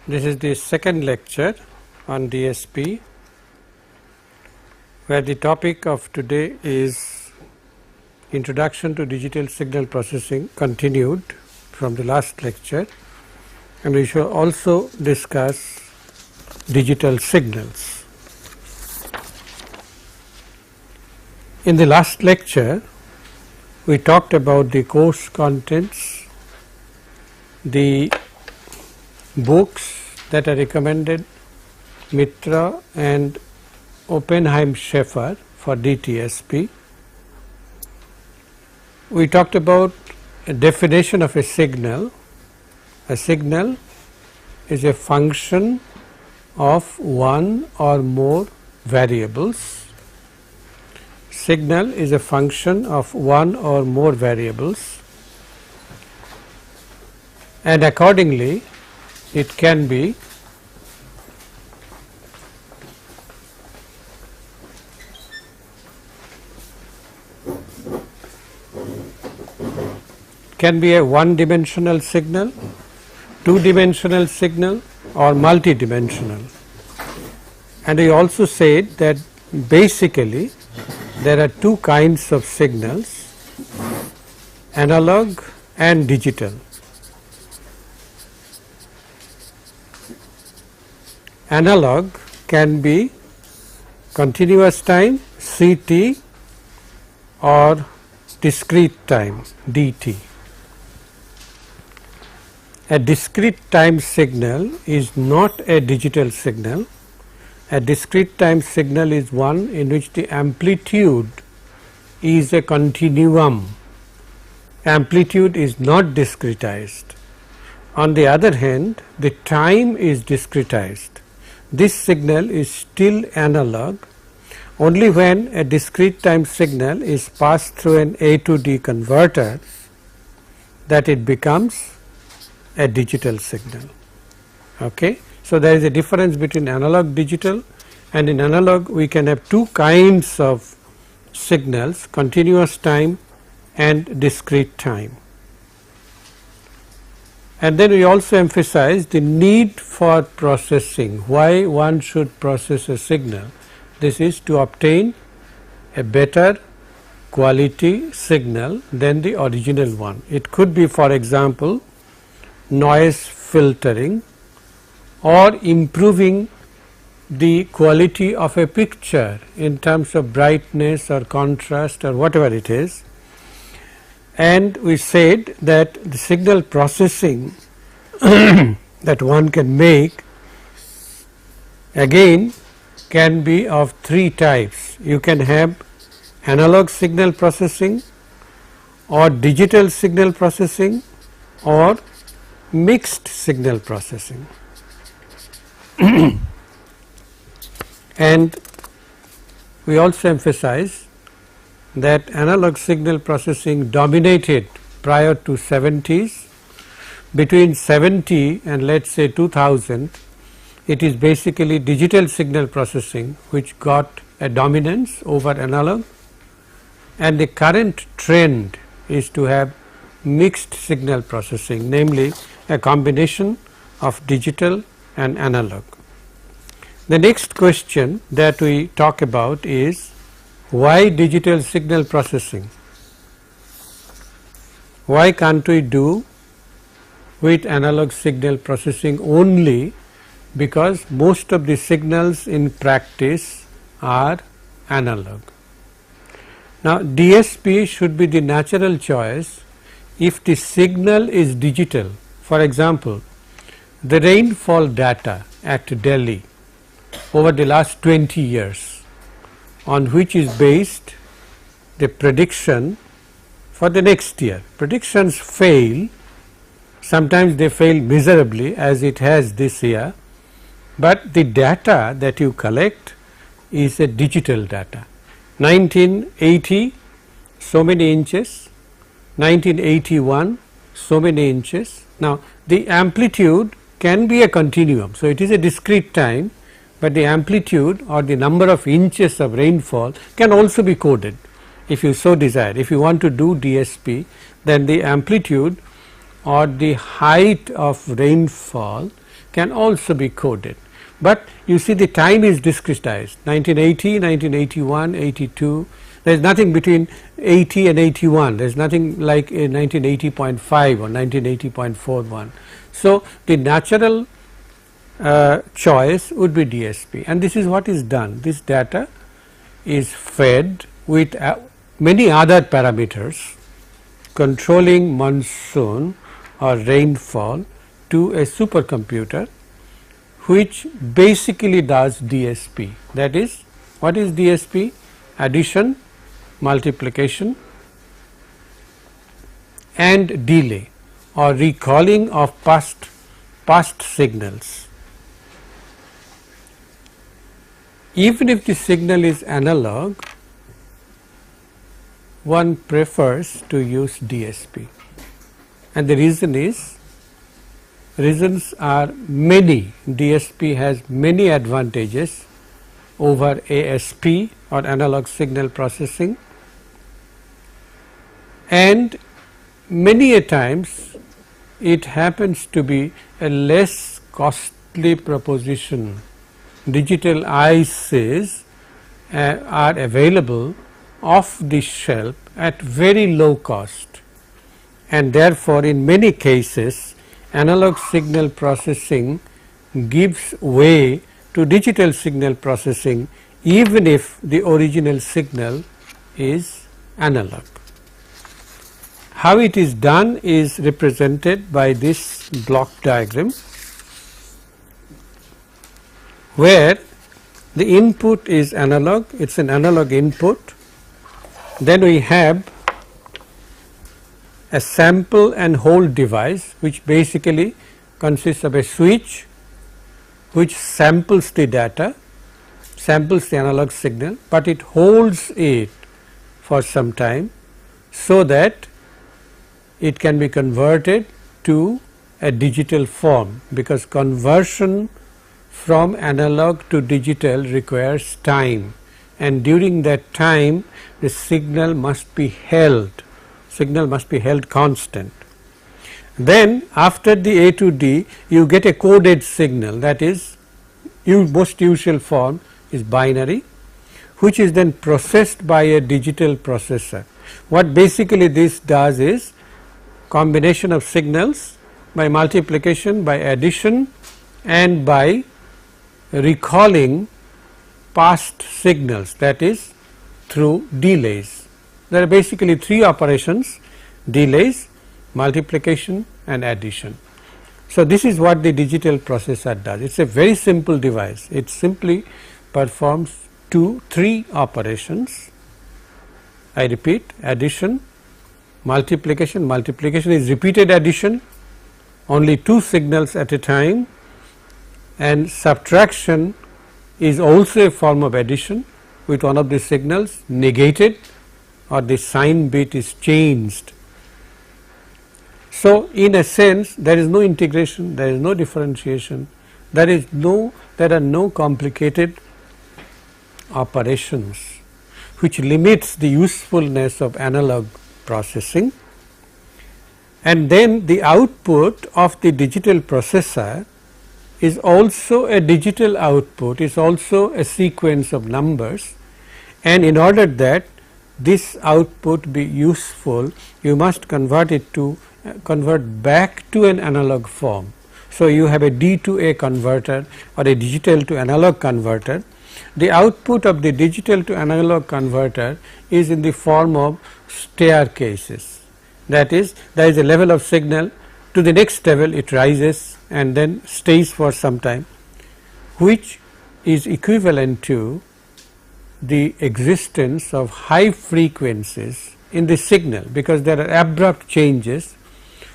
This is the second lecture on DSP, where the topic of today is Introduction to Digital Signal Processing, continued from the last lecture, and we shall also discuss digital signals. In the last lecture, we talked about the course contents, the books that are recommended, Mitra and Oppenheim Scheffer for DTSP. We talked about a definition of a signal. A signal is a function of one or more variables. Signal is a function of one or more variables, and accordingly it can be a one-dimensional signal, two-dimensional signal, or multi-dimensional. And we also said that basically there are two kinds of signals, analog and digital. Analog can be continuous time CT or discrete time DT. A discrete time signal is not a digital signal. A discrete time signal is one in which the amplitude is a continuum. Amplitude is not discretized. On the other hand, the time is discretized. This signal is still analog only when a discrete time signal is passed through an A to D converter that it becomes a digital signal. Okay. So, there is a difference between analog digital, and in analog we can have two kinds of signals, continuous time and discrete time. And then we also emphasize the need for processing, why one should process a signal. This is to obtain a better quality signal than the original one. It could be, for example, noise filtering or improving the quality of a picture in terms of brightness or contrast or whatever it is. And we said that the signal processing that one can make again can be of three types. You can have analog signal processing or digital signal processing or mixed signal processing. And we also emphasize that analog signal processing dominated prior to 70s. Between 70 and let us say 2000, it is basically digital signal processing which got a dominance over analog, and the current trend is to have mixed signal processing, namely a combination of digital and analog. The next question that we talk about is, why digital signal processing? Why can't we do with analog signal processing only, because most of the signals in practice are analog. Now, DSP should be the natural choice if the signal is digital. For example, the rainfall data at Delhi over the last 20 years, on which is based the prediction for the next year. Predictions fail, sometimes they fail miserably as it has this year, but the data that you collect is a digital data. 1980 so many inches, 1981 so many inches. Now, the amplitude can be a continuum. So, it is a discrete time, but the amplitude or the number of inches of rainfall can also be coded if you so desire. If you want to do DSP, then the amplitude or the height of rainfall can also be coded. But you see the time is discretized 1980, 1981, 82. There is nothing between 80 and 81. There is nothing like a 1980.5 or 1980.41. So, the natural choice would be DSP, and this is what is done. This data is fed with many other parameters controlling monsoon or rainfall to a supercomputer, which basically does DSP. That is, what is DSP? Addition, multiplication and delay or recalling of past signals. Even if the signal is analog, one prefers to use DSP, and the reasons are many. DSP has many advantages over ASP or analog signal processing, and many a times it happens to be a less costly proposition. Digital ICs are available off the shelf at very low cost, and therefore, in many cases analog signal processing gives way to digital signal processing, even if the original signal is analog. How it is done is represented by this block diagram, where the input is analog, it is an analog input. Then we have a sample and hold device, which basically consists of a switch which samples the data, samples the analog signal, but it holds it for some time so that it can be converted to a digital form, because conversion from analog to digital requires time, and during that time the signal must be held constant. Then after the A to D you get a coded signal, that is most usual form is binary, which is then processed by a digital processor. What basically this does is combination of signals by multiplication, by addition and by recalling past signals, that is through delays. There are basically three operations: delays, multiplication and addition. So, this is what the digital processor does. It is a very simple device. It simply performs three operations. I repeat: addition, multiplication. Multiplication is repeated addition, only two signals at a time, and subtraction is also a form of addition with one of the signals negated or the sign bit is changed. So, in a sense there is no integration, there is no differentiation, there are no complicated operations which limits the usefulness of analog processing. And then the output of the digital processor is also a digital output, is also a sequence of numbers, and in order that this output be useful, you must convert back to an analog form. So, you have a D to A converter or a digital to analog converter. The output of the digital to analog converter is in the form of staircases, that is, there is a level of signal, to the next level it rises and then stays for some time, which is equivalent to the existence of high frequencies in the signal, because there are abrupt changes,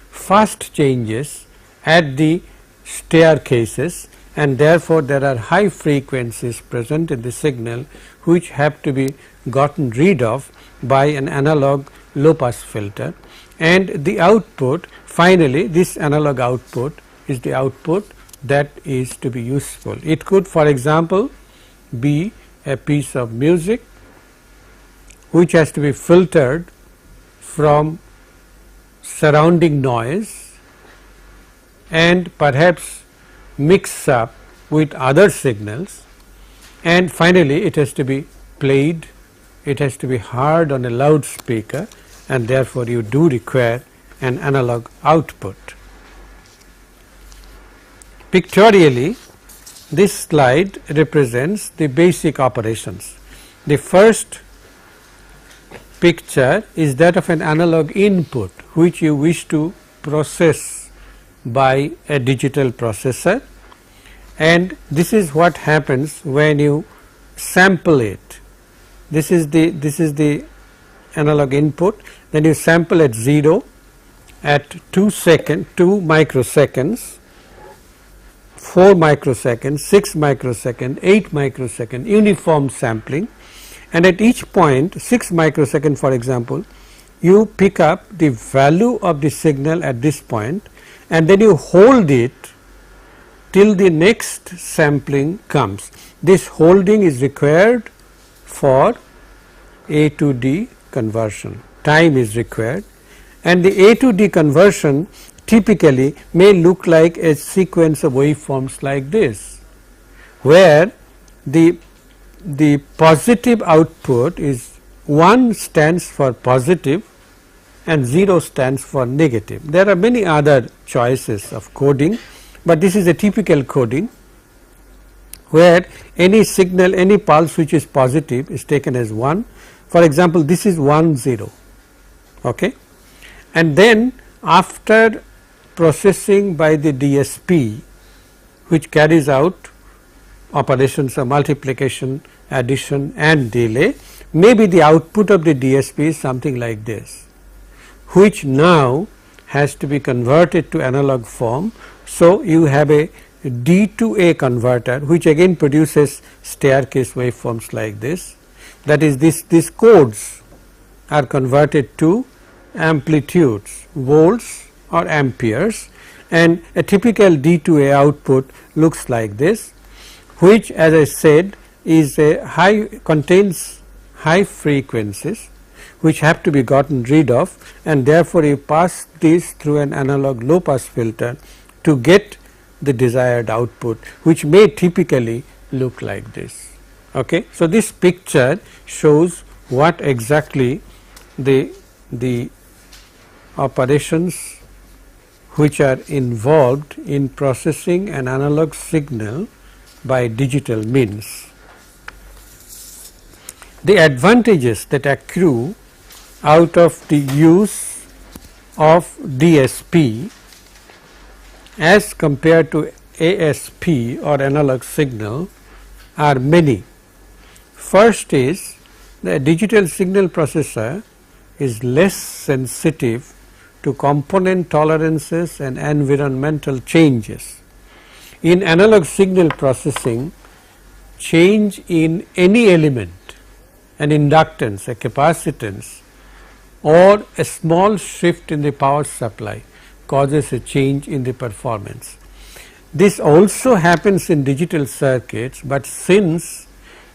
fast changes at the staircases, and therefore, there are high frequencies present in the signal which have to be gotten rid of by an analog low pass filter, and the output, finally this analog output is the output that is to be useful. It could, for example, be a piece of music which has to be filtered from surrounding noise, and perhaps mix up with other signals, and finally it has to be played, it has to be heard on a loudspeaker, and therefore you do require an analog output. Pictorially, this slide represents the basic operations. The first picture is that of an analog input which you wish to process by a digital processor, and this is what happens when you sample it. This is the analog input, then you sample at 0, at 2 microseconds, 4 microseconds, 6 microseconds, 8 microseconds, uniform sampling, and at each point 6 microseconds for example, you pick up the value of the signal at this point and then you hold it till the next sampling comes. This holding is required for A to D conversion, time is required, and the A to D conversion typically may look like a sequence of waveforms like this, where the positive output is 1 stands for positive and 0 stands for negative. There are many other choices of coding, but this is a typical coding where any signal, any pulse which is positive is taken as 1. For example, this is 1 0, okay, and then after processing by the DSP, which carries out operations of multiplication, addition and delay, maybe the output of the DSP is something like this, which now has to be converted to analog form. So, you have a D to A converter which again produces staircase waveforms like this, that is these codes are converted to amplitudes, volts or amperes, and a typical D to A output looks like this, which as I said is a contains high frequencies which have to be gotten rid of, and therefore you pass this through an analog low pass filter to get the desired output, which may typically look like this. Okay. So, this picture shows what exactly the operations which are involved in processing an analog signal by digital means. The advantages that accrue out of the use of DSP as compared to ASP or analog signal are many. First is the digital signal processor is less sensitive to component tolerances and environmental changes. In analog signal processing, change in any element, an inductance, a capacitance or a small shift in the power supply causes a change in the performance. This also happens in digital circuits, but since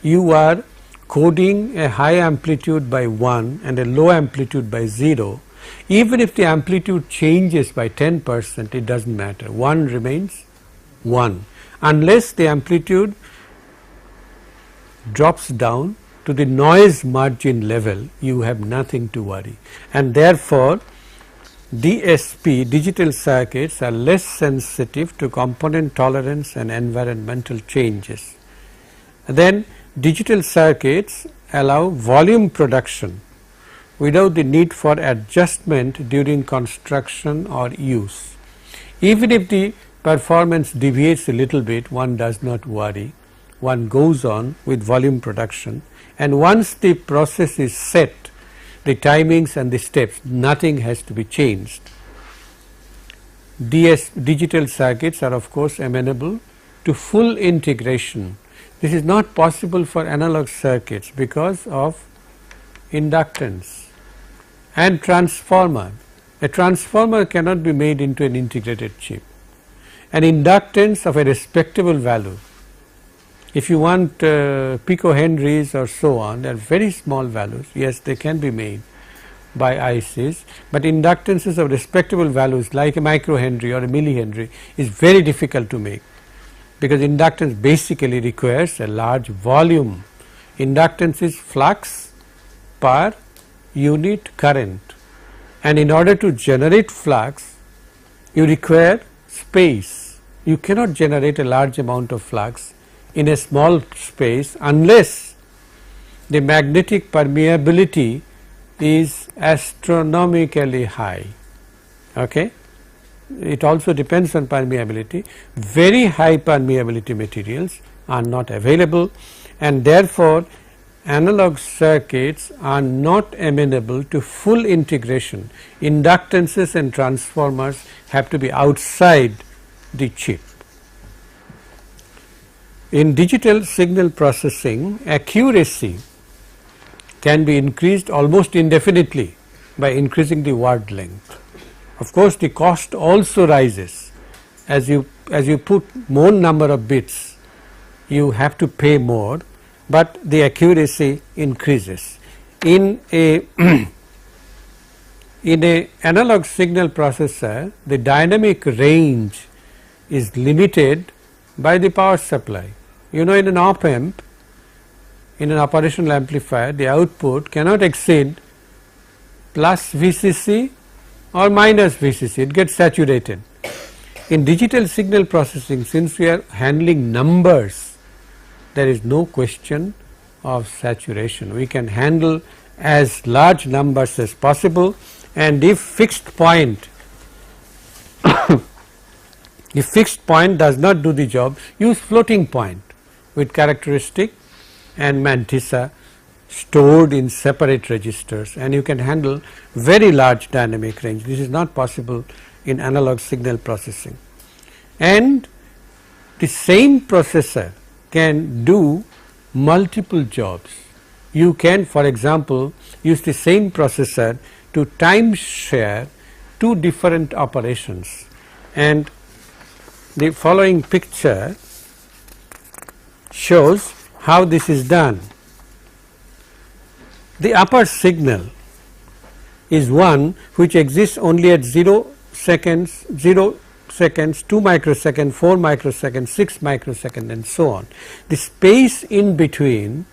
you are coding a high amplitude by 1 and a low amplitude by 0, even if the amplitude changes by 10%, it does not matter, 1 remains 1, unless the amplitude drops down to the noise margin level, you have nothing to worry, and therefore DSP, digital circuits, are less sensitive to component tolerance and environmental changes. Then digital circuits allow volume production without the need for adjustment during construction or use. Even if the performance deviates a little bit, one does not worry, one goes on with volume production, and once the process is set, the timings and the steps, nothing has to be changed. Digital circuits are of course amenable to full integration. This is not possible for analog circuits because of inductance and transformer. A transformer cannot be made into an integrated chip. An inductance of a respectable value, if you want picohenries or so on, they are very small values, yes, they can be made by ICs, but inductances of respectable values like a microhenry or a millihenry is very difficult to make. because inductance basically requires a large volume. Inductance is flux per unit current, and in order to generate flux you require space. You cannot generate a large amount of flux in a small space unless the magnetic permeability is astronomically high. Okay. It also depends on permeability. Very high permeability materials are not available, and therefore analog circuits are not amenable to full integration. Inductances and transformers have to be outside the chip. In digital signal processing, accuracy can be increased almost indefinitely by increasing the word length. Of course, the cost also rises. As you put more number of bits, you have to pay more, but the accuracy increases. In a in a analog signal processor, the dynamic range is limited by the power supply. You know, in an op amp, in an operational amplifier, the output cannot exceed plus VCC or minus VCC, it gets saturated. In digital signal processing, since we are handling numbers, there is no question of saturation. We can handle as large numbers as possible, and if fixed point if fixed point does not do the job, use floating point with characteristic and mantissa stored in separate registers, and you can handle very large dynamic range. This is not possible in analog signal processing. And the same processor can do multiple jobs. You can, for example, use the same processor to time share two different operations, and the following picture shows how this is done. The upper signal is one which exists only at 0 seconds, 2 microseconds, 4 microseconds, 6 microseconds, and so on. The space in between,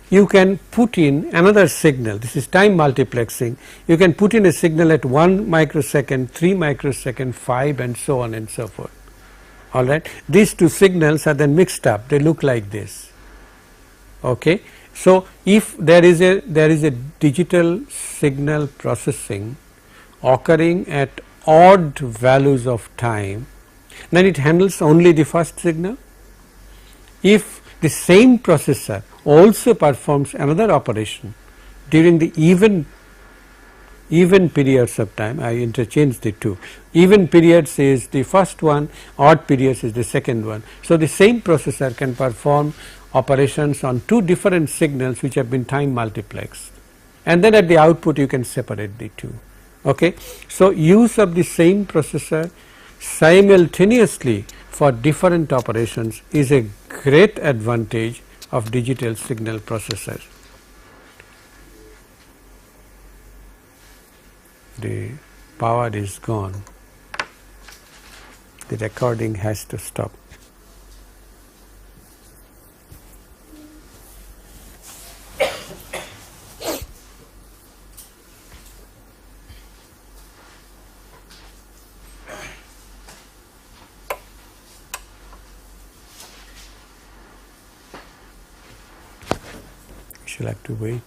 you can put in another signal. This is time multiplexing. You can put in a signal at 1 microsecond, 3 microsecond, 5, and so on and so forth. All right. These two signals are then mixed up. They look like this. Okay. So, if there is a digital signal processing occurring at odd values of time, then it handles only the first signal. If the same processor also performs another operation during the even periods of time, I interchange the two. Even periods is the first one, odd periods is the second one. So, the same processor can perform operations on two different signals which have been time multiplexed, and then at the output you can separate the two. Okay. So, use of the same processor simultaneously for different operations is a great advantage of digital signal processor. The power is gone, the recording has to stop. Shall have to wait.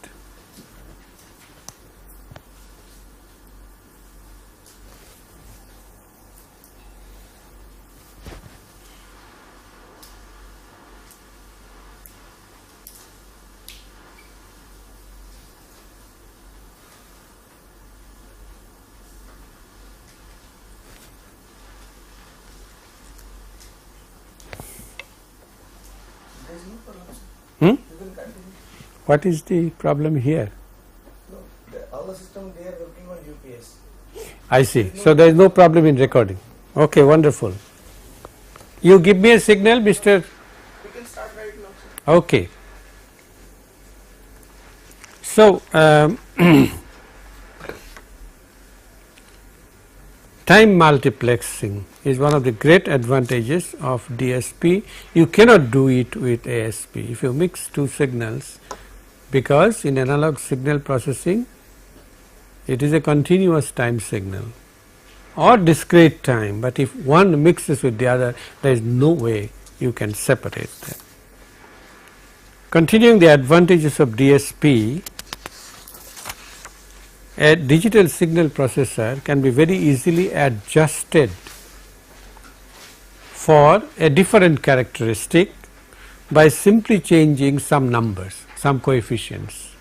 What is the problem here? No, our system they are working on UPS. I see. So, there is no problem in recording. Okay, wonderful. You give me a signal, Mr. We can start right now, sir. Okay. So, time multiplexing is one of the great advantages of DSP. You cannot do it with ASP if you mix two signals, because in analog signal processing it is a continuous time signal or discrete time, but if one mixes with the other, there is no way you can separate them. Continuing the advantages of DSP, a digital signal processor can be very easily adjusted for a different characteristic by simply changing some numbers, some coefficients.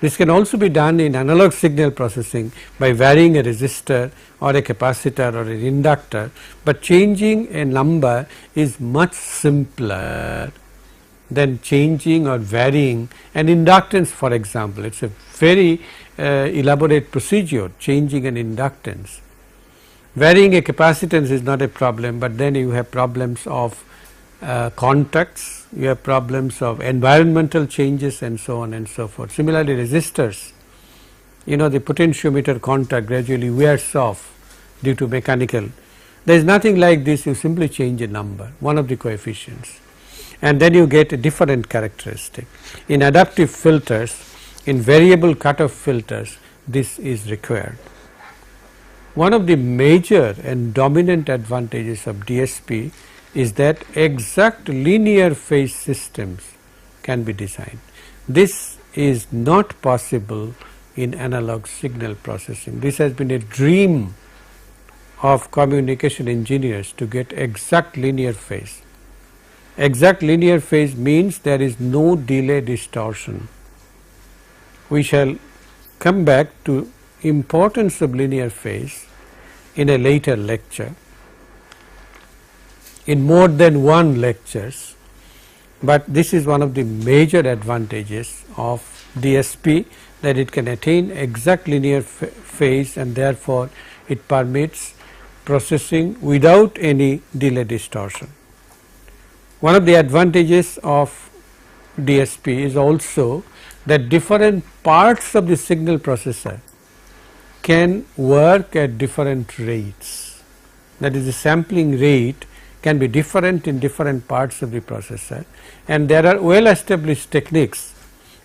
This can also be done in analog signal processing by varying a resistor or a capacitor or an inductor, but changing a number is much simpler than changing or varying an inductance, for example. It is a very elaborate procedure, changing an inductance. Varying a capacitance is not a problem, but then you have problems of contacts, you have problems of environmental changes and so on and so forth. Similarly, resistors, the potentiometer contact gradually wears off due to mechanical. There is nothing like this, you simply change a number, one of the coefficients, and then you get a different characteristic. In adaptive filters, in variable cutoff filters, this is required. One of the major and dominant advantages of DSP is that exact linear phase systems can be designed. This is not possible in analog signal processing. This has been a dream of communication engineers to get exact linear phase. Exact linear phase means there is no delay distortion. We shall come back to importance of linear phase in a later lecture, in more than one lectures, but this is one of the major advantages of DSP, that it can attain exact linear phase and therefore it permits processing without any delay distortion. One of the advantages of DSP is also that different parts of the signal processor can work at different rates. That is, the sampling rate can be different in different parts of the processor, and there are well established techniques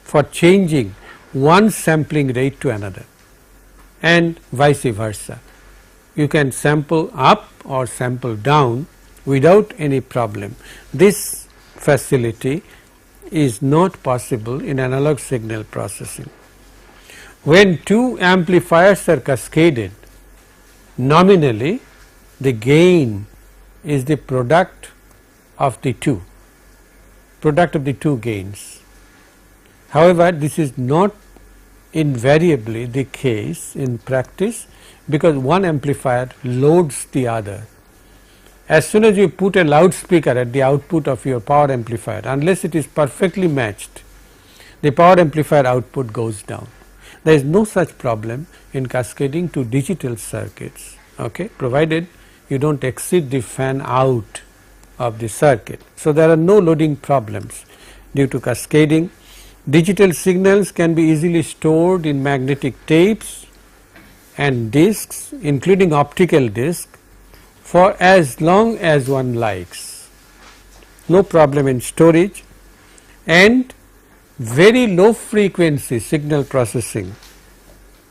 for changing one sampling rate to another and vice versa. You can sample up or sample down without any problem. This facility is not possible in analog signal processing. When two amplifiers are cascaded, nominally the gain is the product of the two gains. However, this is not invariably the case in practice, because one amplifier loads the other. As soon as you put a loudspeaker at the output of your power amplifier, unless it is perfectly matched, the power amplifier output goes down. There is no such problem in cascading to digital circuits, provided you do not exceed the fan out of the circuit. So, there are no loading problems due to cascading. Digital signals can be easily stored in magnetic tapes and discs, including optical disc, for as long as one likes. No problem in storage, and very low frequency signal processing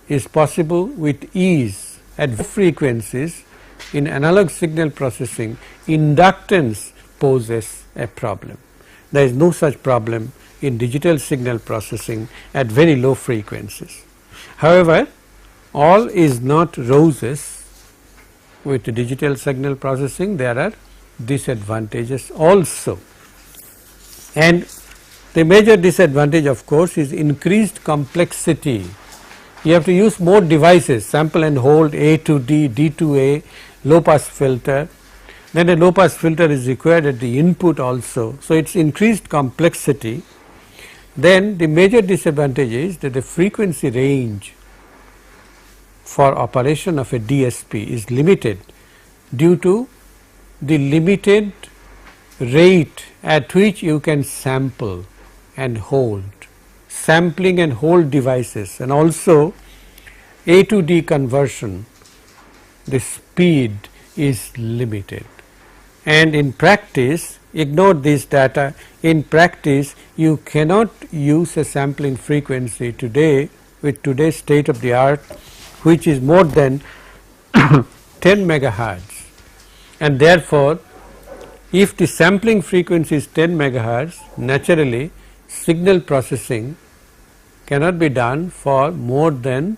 is possible with ease. At low frequencies in analog signal processing, inductance poses a problem. There is no such problem in digital signal processing at very low frequencies. However, all is not roses with digital signal processing. There are disadvantages also, and the major disadvantage of course is increased complexity. You have to use more devices, sample and hold, A to D, D to A, low pass filter, then a low pass filter is required at the input also. So, it is increased complexity. Then the major disadvantage is that the frequency range for operation of a DSP is limited due to the limited rate at which you can sample and hold, sampling and hold devices, and also A to D conversion. the speed is limited. And in practice, ignore this data, in practice you cannot use a sampling frequency today with today's state of the art which is more than 10 megahertz, and therefore if the sampling frequency is 10 megahertz, naturally signal processing cannot be done for more than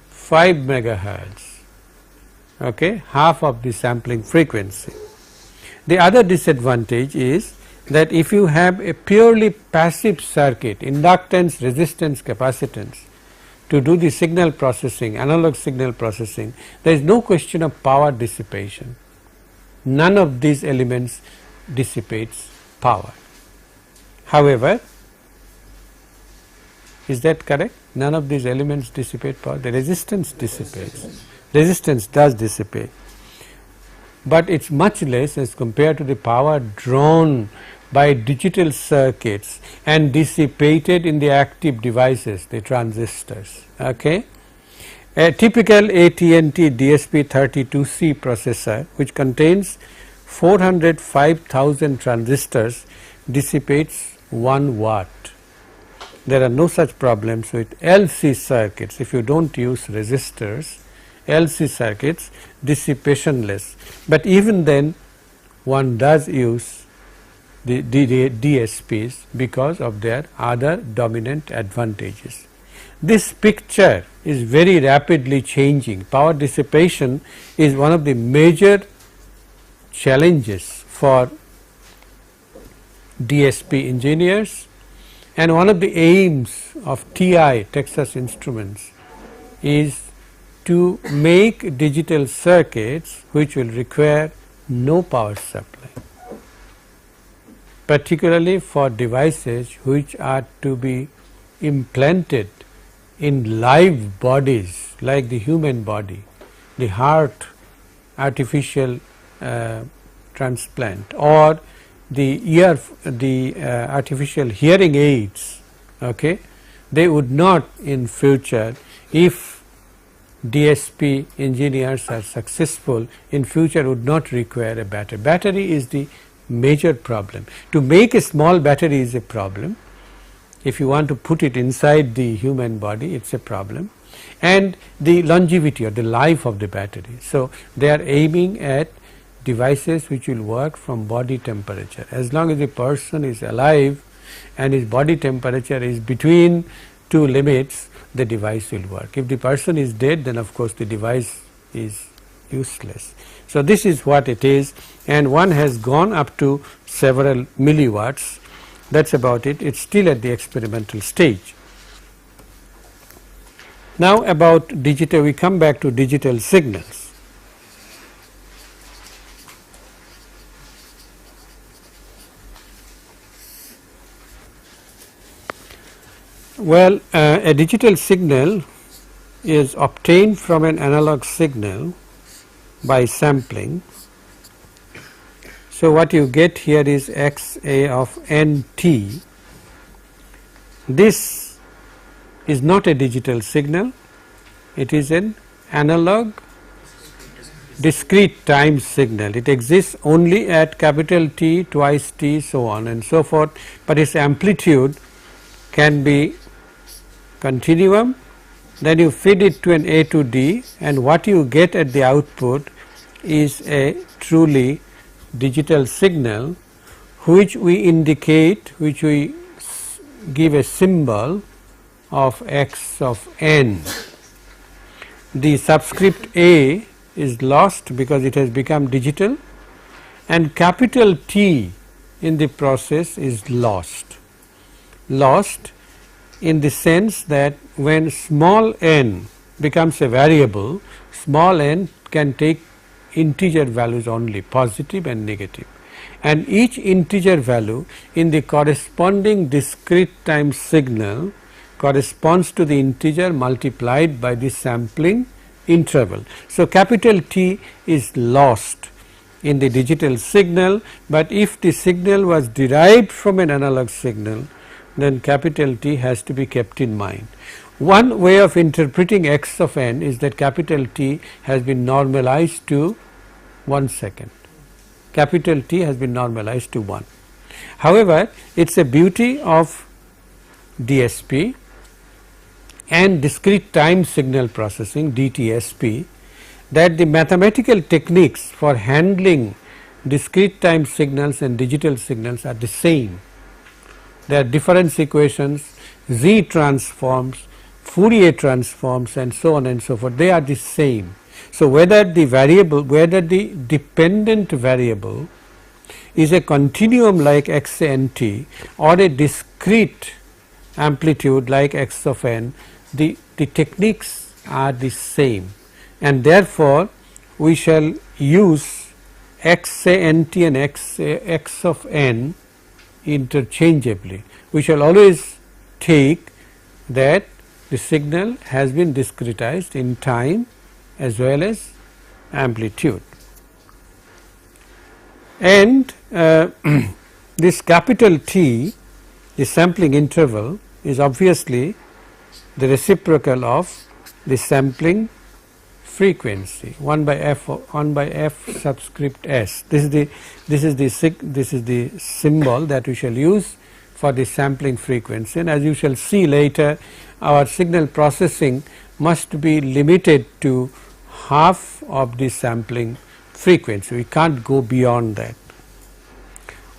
5 megahertz, okay, half of the sampling frequency. The other disadvantage is that if you have a purely passive circuit, inductance, resistance, capacitance, to do the signal processing, analog signal processing, there is no question of power dissipation. None of these elements dissipates power. However, is that correct? None of these elements dissipate power. The resistance dissipates. Resistance does dissipate, but it is much less as compared to the power drawn by digital circuits and dissipated in the active devices, the transistors. Okay. A typical AT&T DSP32C processor, which contains 405,000 transistors, dissipates 1 watt. There are no such problems with LC circuits. If you do not use resistors, LC circuits dissipationless, but even then one does use the DSPs because of their other dominant advantages. This picture is very rapidly changing. Power dissipation is one of the major challenges for DSP engineers, and one of the aims of TI, Texas Instruments, is to make digital circuits which will require no power supply, particularly for devices which are to be implanted in live bodies like the human body, the heart artificial transplant, or the artificial hearing aids. Okay, they would not in future, if DSP engineers are successful, in future would not require a battery. Battery is the major problem. To make a small battery is a problem. If you want to put it inside the human body, it is a problem, and the longevity or the life of the battery. So they are aiming at devices which will work from body temperature. As long as the person is alive and his body temperature is between two limits, the device will work. If the person is dead, then of course the device is useless. So this is what it is, and one has gone up to several milliwatts. That is about it. It is still at the experimental stage. Now about digital, we come back to digital signals. Well, a digital signal is obtained from an analog signal by sampling. So what you get here is XA of NT. This is not a digital signal, it is an analog discrete time signal. It exists only at capital T, twice T, so on and so forth, but its amplitude can be continuum. Then you feed it to an A to D, and what you get at the output is a truly digital signal, which we indicate, which we give a symbol of X of n. The subscript A is lost because it has become digital, and capital T in the process is lost. Lost in the sense that when small n becomes a variable, small n can take integer values only, positive and negative, and each integer value in the corresponding discrete time signal corresponds to the integer multiplied by the sampling interval. So capital T is lost in the digital signal, but if the signal was derived from an analog signal, then capital T has to be kept in mind. One way of interpreting x of n is that capital T has been normalized to 1 second. Capital T has been normalized to 1. However, it is a beauty of DSP and discrete time signal processing DTSP that the mathematical techniques for handling discrete time signals and digital signals are the same. There are difference equations, Z transforms, Fourier transforms and so on and so forth, they are the same. So, whether the dependent variable is a continuum like x n t or a discrete amplitude like x of n, the techniques are the same, and therefore, we shall use x n t and x of n interchangeably. We shall always take that the signal has been discretized in time as well as amplitude. And this capital T, the sampling interval, is obviously the reciprocal of the sampling frequency 1 by f subscript s. This is the symbol that we shall use for the sampling frequency, and as you shall see later, our signal processing must be limited to half of the sampling frequency. We can't go beyond that.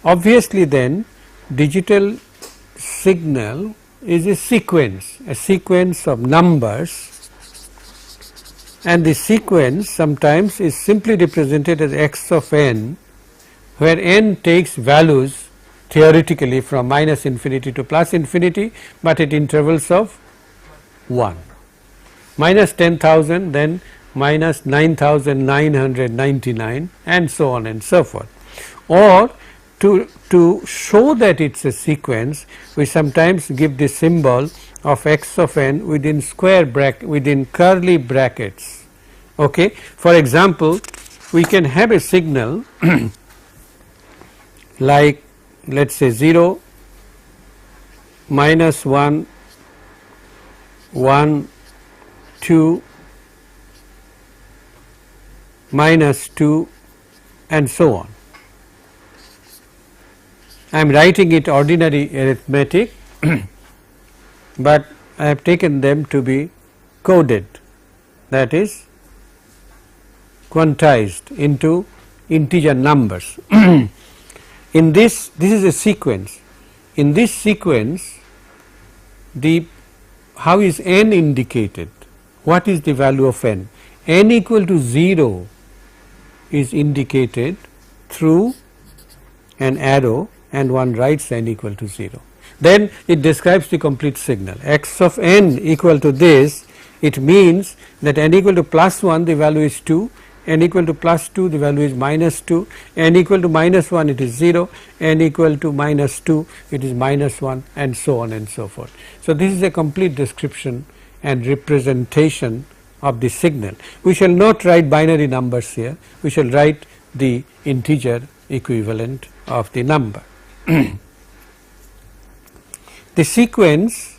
Obviously, then digital signal is a sequence of numbers, and the sequence sometimes is simply represented as x of n, where n takes values theoretically from minus infinity to plus infinity, but at intervals of 1, minus 10,000, then minus 9,999 and so on and so forth. Or to show that it is a sequence, we sometimes give the symbol of x of n within within curly brackets. Okay. For example, we can have a signal like, let us say 0, minus 1, 1, 2, minus 2 and so on. I am writing it ordinary arithmetic, but I have taken them to be coded, that is quantized into integer numbers. In this is a sequence. In this sequence, how is n indicated? What is the value of n? N equal to 0 is indicated through an arrow, and one writes n equal to 0. Then it describes the complete signal. X of n equal to this, it means that n equal to plus 1 the value is 2, n equal to plus 2 the value is minus 2, n equal to minus 1 it is 0, n equal to minus 2 it is minus 1 and so on and so forth. So, this is a complete description and representation of the signal. We shall not write binary numbers here, we shall write the integer equivalent of the number. The sequence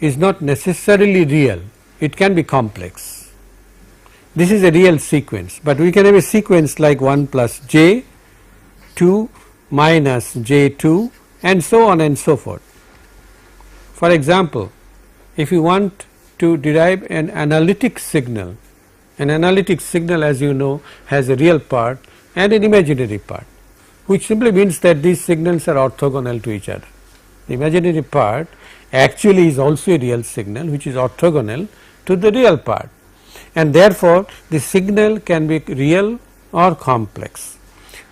is not necessarily real, it can be complex. This is a real sequence, but we can have a sequence like 1 plus j, 2 minus j2 and so on and so forth. For example, if you want to derive an analytic signal as you know has a real part and an imaginary part, which simply means that these signals are orthogonal to each other. The imaginary part actually is also a real signal which is orthogonal to the real part, and therefore, the signal can be real or complex.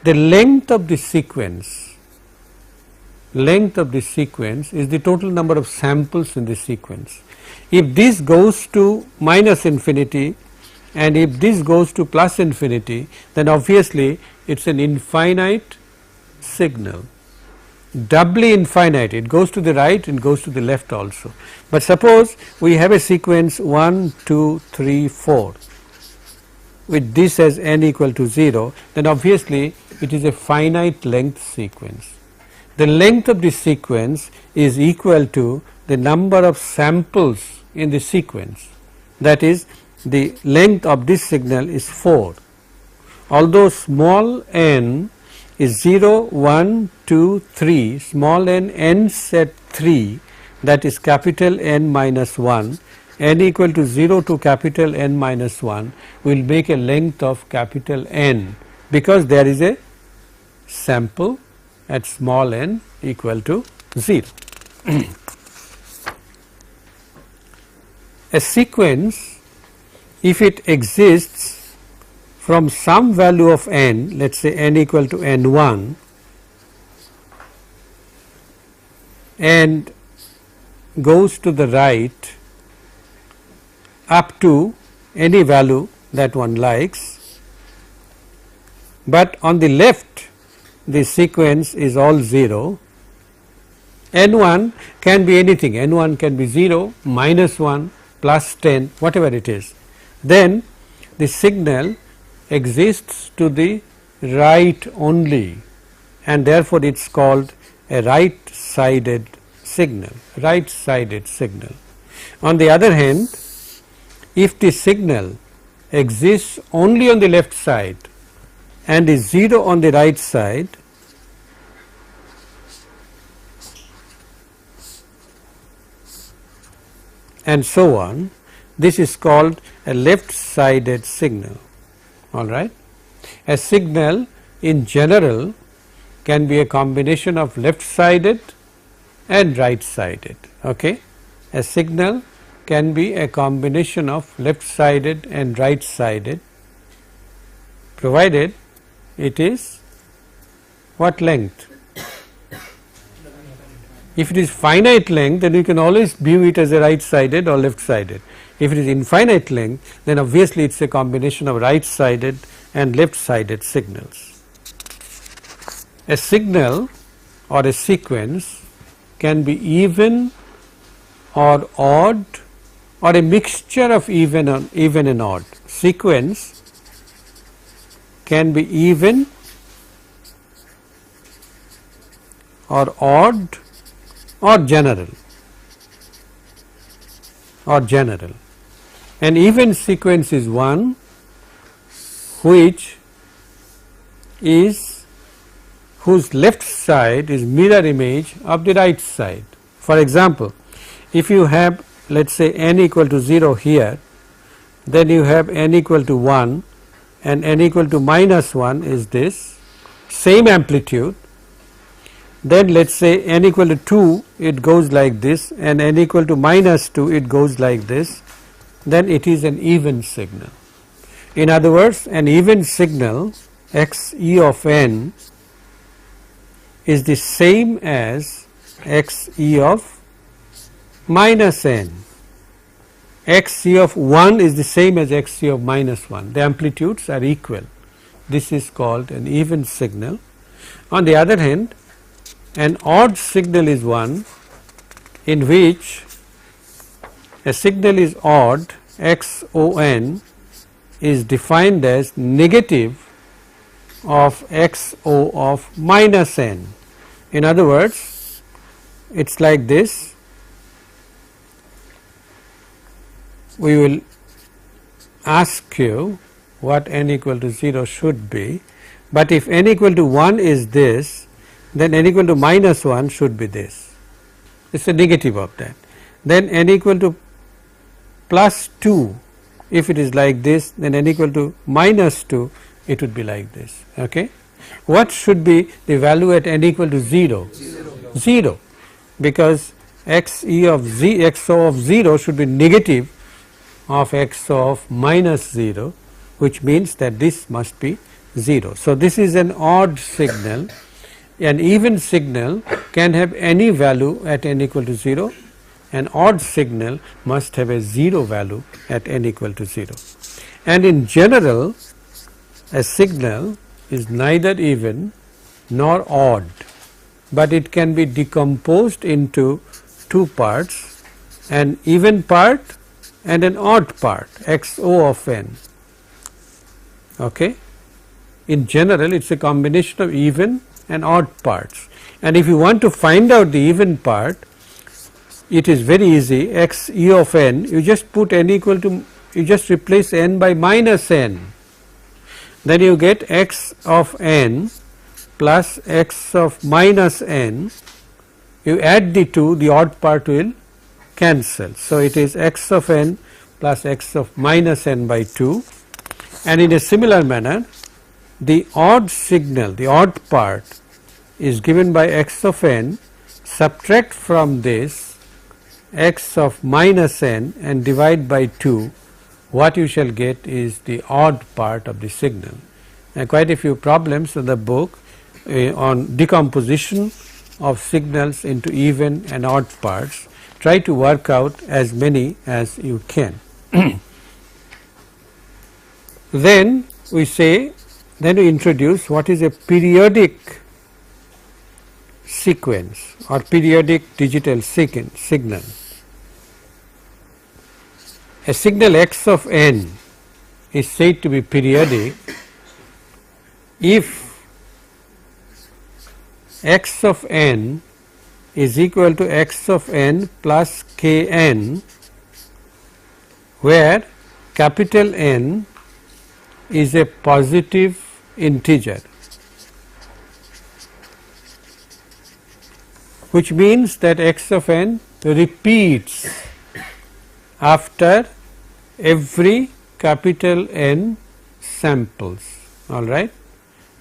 The length of the sequence is the total number of samples in the sequence. If this goes to minus infinity and if this goes to plus infinity, then obviously it is an infinite signal, doubly infinite, it goes to the right and goes to the left also. But suppose we have a sequence 1, 2, 3, 4 with this as n equal to 0, then obviously it is a finite length sequence. the length of the sequence is equal to the number of samples in the sequence. That is, the length of this signal is 4. Although small n is 0, 1, 2, 3, small n ends at 3, that is capital N minus 1, n equal to 0 to capital N minus 1 will make a length of capital N, because there is a sample at small n equal to 0. A sequence, if it exists from some value of n, let us say n equal to n1, and goes to the right up to any value that one likes, but on the left the sequence is all 0. N1 can be anything, N1 can be 0, minus 1, plus 10, whatever it is. Then the signal exists to the right only, and therefore it is called a right sided signal, right sided signal. On the other hand, if the signal exists only on the left side and is 0 on the right side, and so on, this is called a left sided signal. All right. A signal in general can be a combination of left sided and right sided. Okay. A signal can be a combination of left sided and right sided, provided it is what length? If it is finite length, then you can always view it as a right sided or left sided. If it is infinite length, then obviously it is a combination of right sided and left sided signals. A signal or a sequence can be even or odd, or a mixture of even and odd. Sequence can be even or odd or general. An even sequence is one whose left side is mirror image of the right side. For example, if you have, let us say, n equal to 0 here, then you have n equal to 1 and n equal to minus 1 is this, same amplitude. Then let us say n equal to 2, it goes like this, and n equal to minus 2, it goes like this, then it is an even signal. In other words, an even signal x e of n is the same as x e of minus n. X e of 1 is the same as x e of minus 1. The amplitudes are equal. This is called an even signal. On the other hand, an odd signal is one in which a signal is odd, x o n is defined as negative of x o of minus n. In other words, it is like this. We will ask you what n equal to 0 should be, but if n equal to 1 is this, then n equal to minus 1 should be this. It is a negative of that. Then n equal to plus 2, if it is like this, then n equal to minus 2, it would be like this. Okay. What should be the value at n equal to 0? 0, because x e of z, x o of 0 should be negative of x o of minus 0, which means that this must be 0. So, this is an odd signal. An even signal can have any value at n equal to 0. An odd signal must have a 0 value at n equal to 0. And in general, a signal is neither even nor odd, but it can be decomposed into two parts, an even part and an odd part, x o of n. Okay. In general, it is a combination of even and odd parts. And if you want to find out the even part, it is very easy. X e of n, you just put n equal to, you just replace n by minus n, then you get x of n plus x of minus n. You add the two, the odd part will cancel. So, it is x of n plus x of minus n by 2, and in a similar manner the odd signal, the odd part is given by x of n, subtract from this x of minus n and divide by 2, what you shall get is the odd part of the signal. And quite a few problems in the book on decomposition of signals into even and odd parts. Try to work out as many as you can. Then we say, then we introduce what is a periodic sequence or periodic digital signal. A signal x of n is said to be periodic if x of n is equal to x of n plus k n, where capital N is a positive integer, which means that x of n repeats after every capital N samples. All right,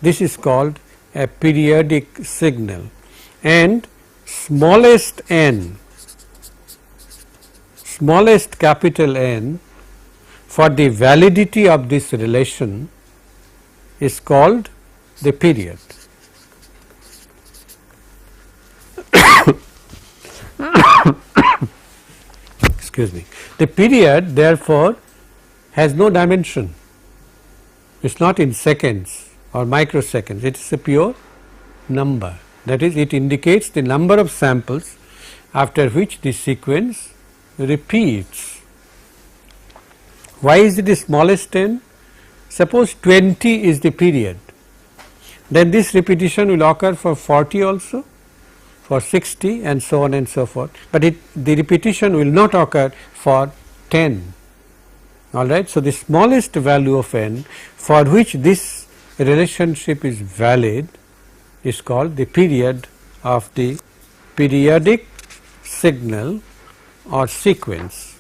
this is called a periodic signal, and smallest n, smallest capital N for the validity of this relation is called the period. Excuse me. The period therefore has no dimension. It is not in seconds or microseconds, it is a pure number. That is, it indicates the number of samples after which the sequence repeats. Why is it the smallest n? Suppose 20 is the period, then this repetition will occur for 40 also, for 60 and so on and so forth, but the repetition will not occur for 10. All right. So, the smallest value of n for which this relationship is valid is called the period of the periodic signal or sequence.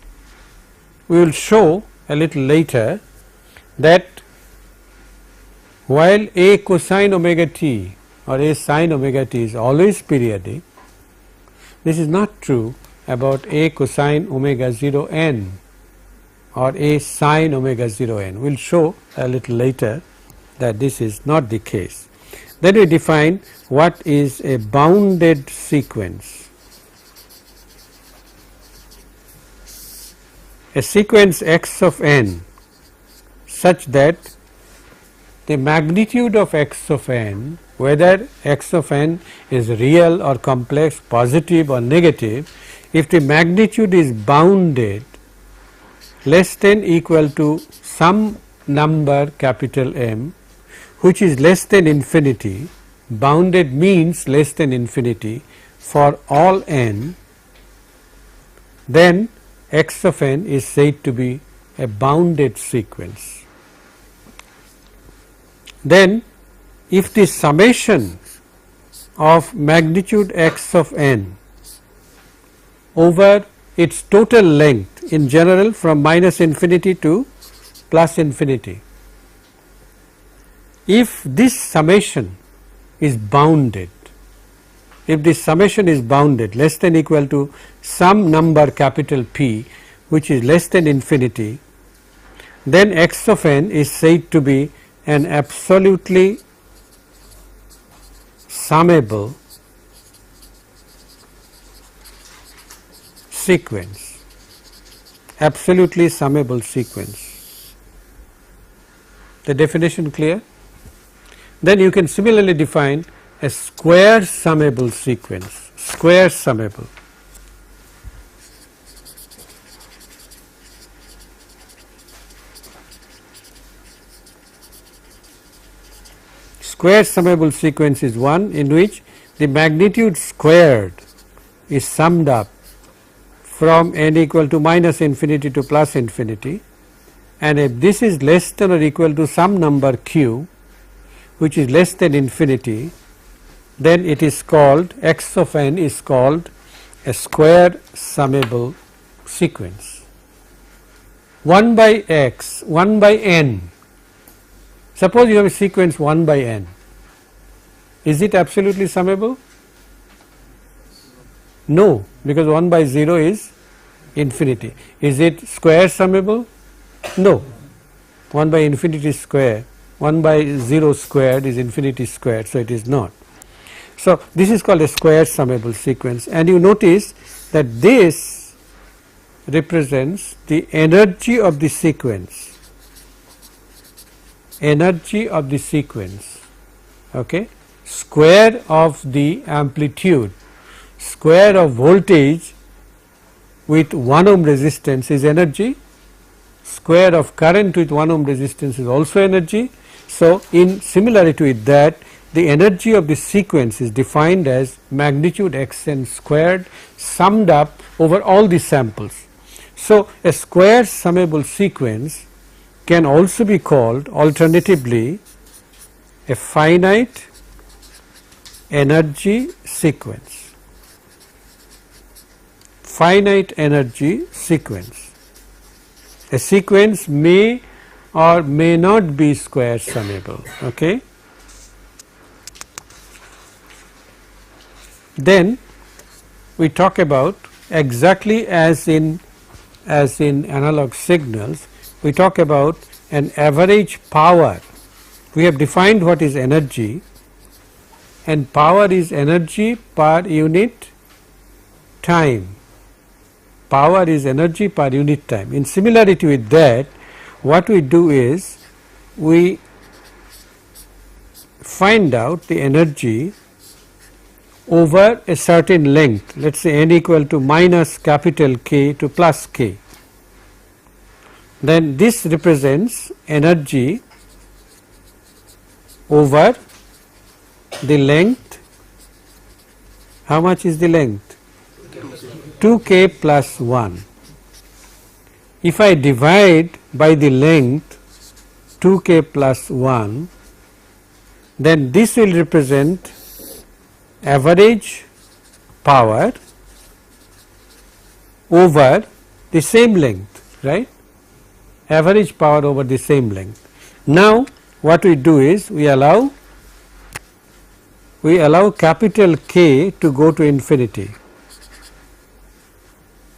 We will show a little later that while a cosine omega t or a sine omega t is always periodic, this is not true about a cosine omega 0 n or a sine omega 0 n. We will show a little later that this is not the case. Then we define what is a bounded sequence. A sequence x of n such that the magnitude of x of n, whether x of n is real or complex, positive or negative, if the magnitude is bounded less than equal to some number capital M, which is less than infinity, bounded means less than infinity for all n, then x of n is said to be a bounded sequence. Then if the summation of magnitude x of n over its total length, in general from minus infinity to plus infinity, if this summation is bounded, if this summation is bounded less than equal to some number capital P which is less than infinity, then x of n is said to be an absolutely summable sequence, absolutely summable sequence. The definition clear? Then you can similarly define a square summable sequence, square summable. square summable sequence is one in which the magnitude squared is summed up from n equal to minus infinity to plus infinity, and if this is less than or equal to some number q which is less than infinity, then it is called, x of n is called a square summable sequence. 1 by x, 1 by n, suppose you have a sequence 1 by n, is it absolutely summable? No, because 1 by 0 is infinity. Is it square summable? No, 1 by infinity is square, 1 by 0 squared is infinity squared, so it is not. So, this is called a square summable sequence, and you notice that this represents the energy of the sequence, okay, square of the amplitude, square of voltage with 1 ohm resistance is energy, square of current with 1 ohm resistance is also energy. So, in similarity with that, the energy of the sequence is defined as magnitude x n squared summed up over all the samples. So, a square summable sequence can also be called alternatively a finite energy sequence. Finite energy sequence. A sequence may or may not be square summable. Okay. Then we talk about, exactly as in analog signals, we talk about an average power. We have defined what is energy, and power is energy per unit time. Power is energy per unit time. In similarity with that, what we do is we find out the energy over a certain length, let us say n equal to minus capital K to plus K. Then this represents energy over the length. How much is the length? 2K plus 1. If I divide by the length 2K plus 1, then this will represent average power over the same length, right? Average power over the same length. Now, what we do is we allow capital K to go to infinity.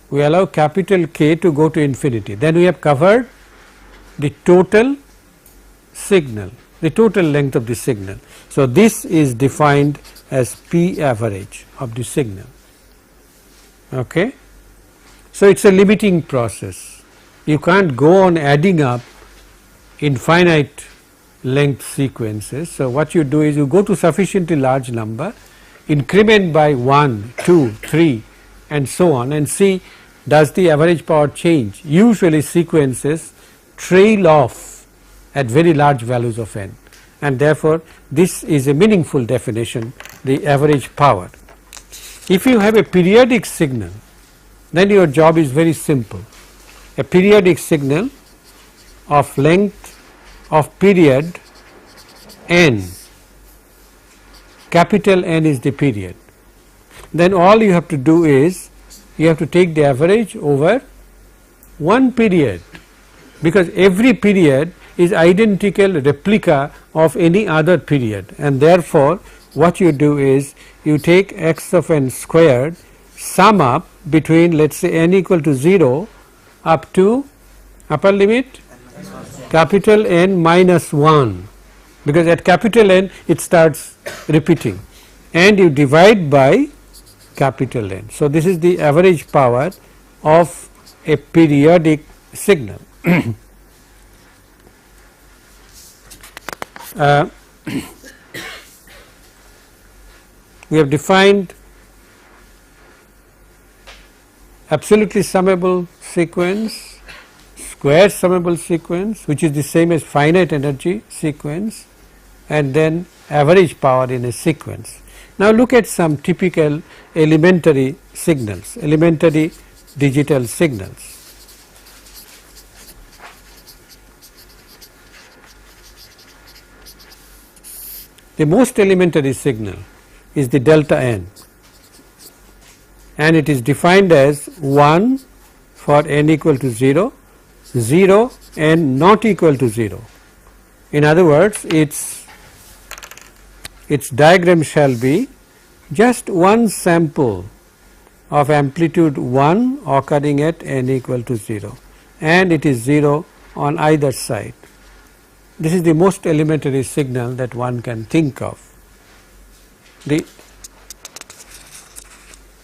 We allow capital K to go to infinity. Then we have covered the total signal, the total length of the signal. So, this is defined as P average of the signal. Okay. So, it is a limiting process. You can't go on adding up infinite length sequences. So, what you do is you go to sufficiently large number, increment by 1, 2, 3 and so on, and see does the average power change. Usually sequences trail off at very large values of n, and therefore, this is a meaningful definition, the average power. If you have a periodic signal, then your job is very simple. A periodic signal of length of period n, capital N is the period, then all you have to do is you have to take the average over one period, because every period is identical replica of any other period, and therefore, what you do is you take x of n squared, sum up between, let us say n equal to 0 up to upper limit capital N minus 1, because at capital N it starts repeating, and you divide by capital N. So, this is the average power of a periodic signal. We have defined absolutely summable sequence, square summable sequence, which is the same as finite energy sequence, and then average power in a sequence. Now look at some typical elementary signals, elementary digital signals. The most elementary signal is the delta n, and it is defined as 1 for n equal to 0, 0 n not equal to 0. In other words, its diagram shall be just one sample of amplitude 1 occurring at n equal to 0, and it is 0 on either side. This is the most elementary signal that one can think of. It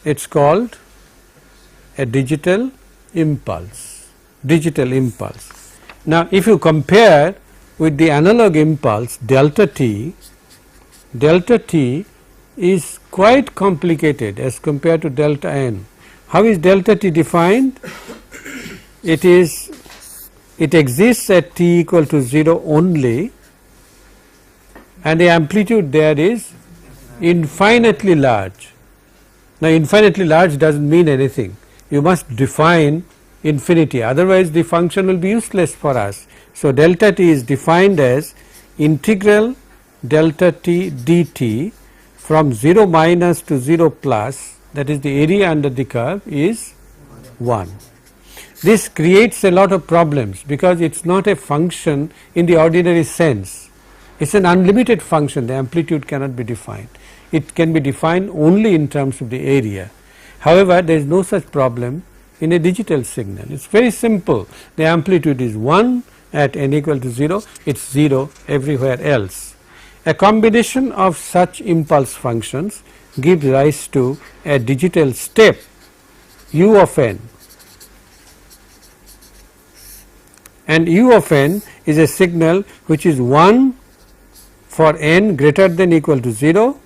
is called a digital impulse, Now if you compare with the analog impulse delta t is quite complicated as compared to delta n. How is delta t defined? It exists at t equal to 0 only, and the amplitude there is infinitely large. Now infinitely large does not mean anything. You must define infinity, otherwise the function will be useless for us. So delta t is defined as integral delta t dt from 0 minus to 0 plus, that is the area under the curve, is 1. This creates a lot of problems because it is not a function in the ordinary sense. It is an unlimited function, the amplitude cannot be defined. It can be defined only in terms of the area. However, there is no such problem in a digital signal. It is very simple. The amplitude is 1 at n equal to 0, it is 0 everywhere else. A combination of such impulse functions gives rise to a digital step u of n, and u of n is a signal which is 1 for n greater than equal to 0,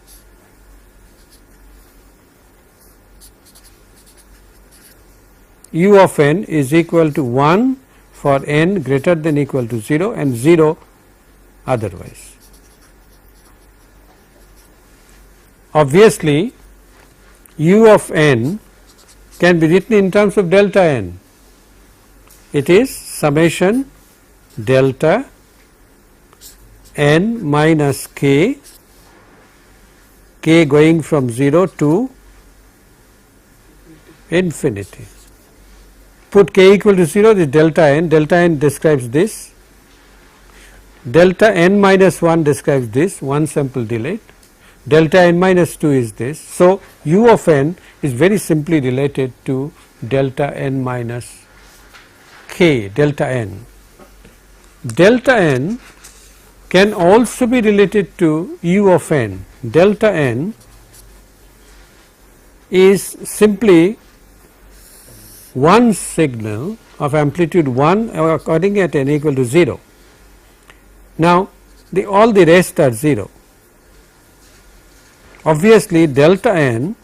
u of n is equal to 1 for n greater than equal to 0 and 0 otherwise. Obviously, u of n can be written in terms of delta n. It is summation delta n minus k, k going from 0 to infinity. Put k equal to 0, this delta n describes this, delta n minus 1 describes this, one sample delayed, delta n minus 2 is this. So u of n is very simply related to delta n minus k, delta n. Delta n can also be related to u of n. Delta n is simply one signal of amplitude 1 occurring at n equal to 0. Now all the rest are 0. Obviously, delta n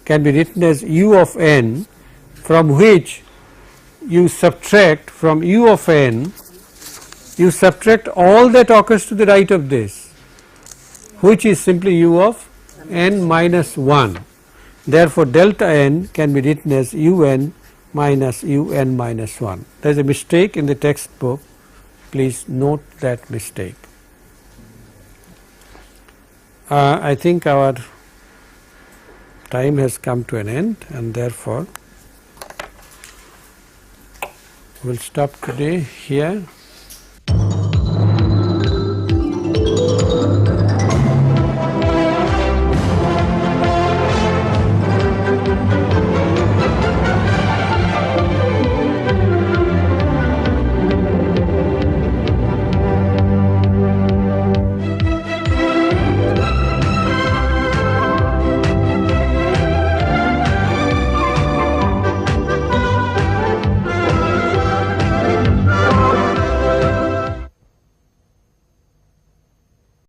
can be written as u of n, from which you subtract from u of n, you subtract all that occurs to the right of this, which is simply u of n minus 1. Therefore, delta n can be written as u n minus u n minus 1. There is a mistake in the textbook, please note that mistake. I think our time has come to an end, and therefore we will stop today here.